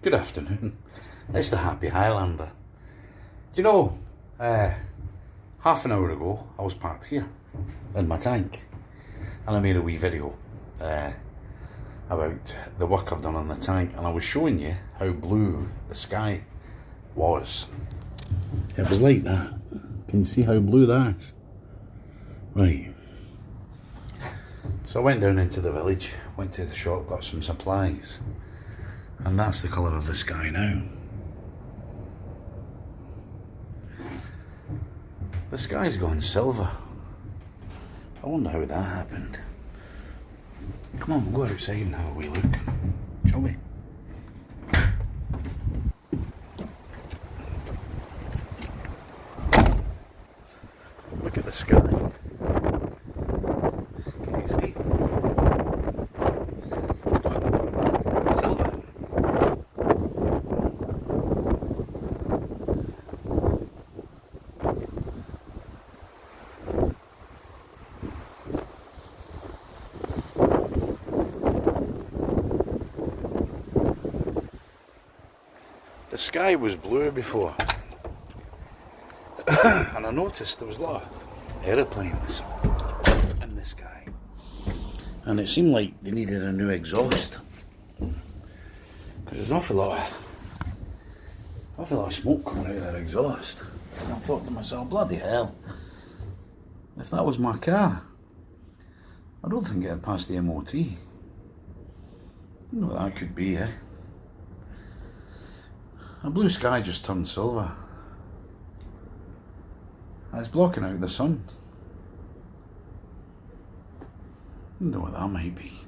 Good afternoon. It's the Happy Highlander. Do you know, half an hour ago I was parked here in my tank and I made a wee video about the work I've done on the tank, and I was showing you how blue the sky was. It was like that. Can you see how blue that is? Right. So I went down into the village, went to the shop, got some supplies, and that's the colour of the sky now. The sky's gone silver. I wonder how that happened. Come on, we'll go outside and have a wee look, shall we? Look at the sky. Can you see? It's gone silver. The sky was blue before, and I noticed there was a lot of aeroplanes in the sky, and it seemed like they needed a new exhaust, because there's an awful lot of smoke coming out of their exhaust. And I thought to myself, bloody hell, if that was my car, I don't think it'd pass the MOT. You know what that could be, eh? A blue sky just turned silver. And it's blocking out the sun. I don't know what that might be.